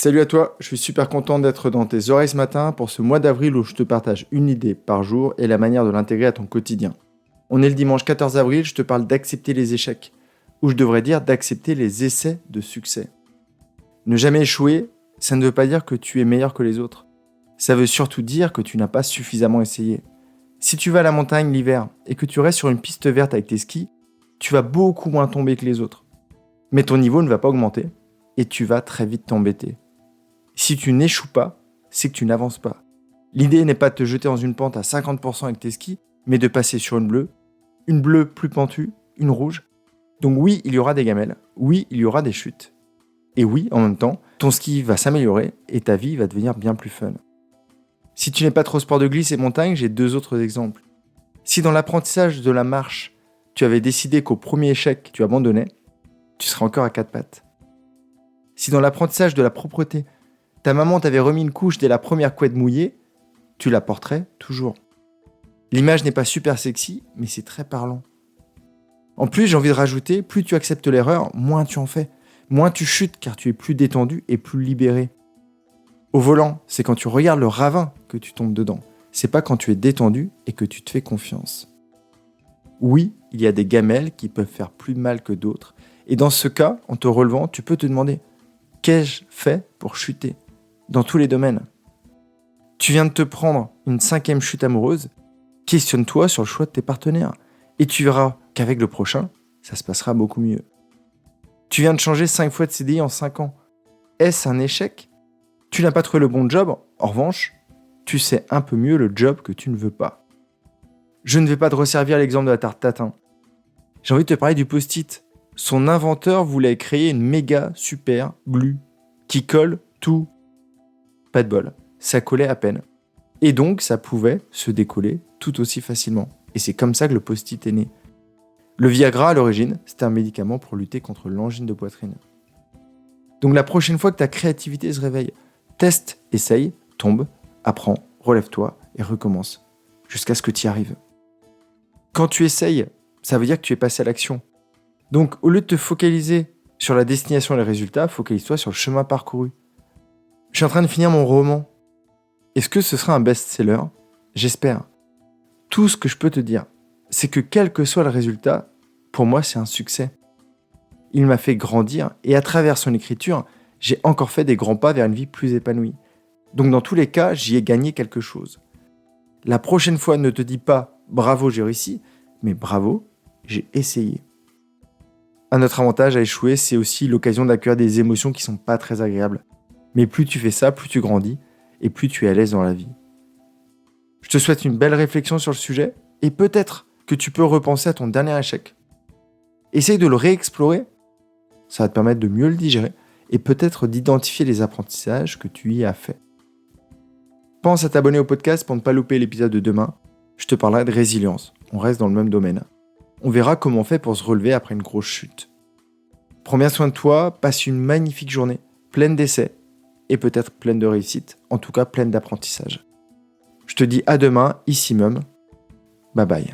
Salut à toi, je suis super content d'être dans tes oreilles ce matin pour ce mois d'avril où je te partage une idée par jour et la manière de l'intégrer à ton quotidien. On est le dimanche 14 avril, je te parle d'accepter les échecs, ou je devrais dire d'accepter les essais de succès. Ne jamais échouer, ça ne veut pas dire que tu es meilleur que les autres. Ça veut surtout dire que tu n'as pas suffisamment essayé. Si tu vas à la montagne l'hiver et que tu restes sur une piste verte avec tes skis, tu vas beaucoup moins tomber que les autres. Mais ton niveau ne va pas augmenter et tu vas très vite t'embêter. Si tu n'échoues pas, c'est que tu n'avances pas. L'idée n'est pas de te jeter dans une pente à 50% avec tes skis, mais de passer sur une bleue plus pentue, une rouge. Donc oui, il y aura des gamelles, oui, il y aura des chutes. Et oui, en même temps, ton ski va s'améliorer et ta vie va devenir bien plus fun. Si tu n'es pas trop sport de glisse et montagne, j'ai 2 autres exemples. Si dans l'apprentissage de la marche, tu avais décidé qu'au premier échec, tu abandonnais, tu serais encore à 4 pattes. Si dans l'apprentissage de la propreté, ta maman t'avait remis une couche dès la première couette mouillée, tu la porterais toujours. L'image n'est pas super sexy, mais c'est très parlant. En plus, j'ai envie de rajouter, plus tu acceptes l'erreur, moins tu en fais. Moins tu chutes car tu es plus détendu et plus libéré. Au volant, c'est quand tu regardes le ravin que tu tombes dedans. C'est pas quand tu es détendu et que tu te fais confiance. Oui, il y a des gamelles qui peuvent faire plus mal que d'autres. Et dans ce cas, en te relevant, tu peux te demander « Qu'ai-je fait pour chuter ?» Dans tous les domaines. Tu viens de te prendre une 5e chute amoureuse, questionne-toi sur le choix de tes partenaires. Et tu verras qu'avec le prochain, ça se passera beaucoup mieux. Tu viens de changer 5 fois de CDI en 5 ans. Est-ce un échec ? Tu n'as pas trouvé le bon job, en revanche, tu sais un peu mieux le job que tu ne veux pas. Je ne vais pas te resservir l'exemple de la tarte tatin. J'ai envie de te parler du post-it. Son inventeur voulait créer une méga super glue qui colle tout. Pas de bol, ça collait à peine. Et donc, ça pouvait se décoller tout aussi facilement. Et c'est comme ça que le post-it est né. Le Viagra, à l'origine, c'était un médicament pour lutter contre l'angine de poitrine. Donc la prochaine fois que ta créativité se réveille, teste, essaye, tombe, apprends, relève-toi et recommence. Jusqu'à ce que tu y arrives. Quand tu essayes, ça veut dire que tu es passé à l'action. Donc, au lieu de te focaliser sur la destination et les résultats, focalise-toi sur le chemin parcouru. Je suis en train de finir mon roman. Est-ce que ce sera un best-seller ? J'espère. Tout ce que je peux te dire, c'est que quel que soit le résultat, pour moi, c'est un succès. Il m'a fait grandir et à travers son écriture, j'ai encore fait des grands pas vers une vie plus épanouie. Donc dans tous les cas, j'y ai gagné quelque chose. La prochaine fois, ne te dis pas « bravo, j'ai réussi », mais « bravo, j'ai essayé ». Un autre avantage à échouer, c'est aussi l'occasion d'accueillir des émotions qui sont pas très agréables. Mais plus tu fais ça, plus tu grandis et plus tu es à l'aise dans la vie. Je te souhaite une belle réflexion sur le sujet et peut-être que tu peux repenser à ton dernier échec. Essaye de le réexplorer, ça va te permettre de mieux le digérer et peut-être d'identifier les apprentissages que tu y as fait. Pense à t'abonner au podcast pour ne pas louper l'épisode de demain. Je te parlerai de résilience, on reste dans le même domaine. On verra comment on fait pour se relever après une grosse chute. Prends bien soin de toi, passe une magnifique journée, pleine d'essais et peut-être pleine de réussite, en tout cas pleine d'apprentissage. Je te dis à demain, ici même. Bye bye.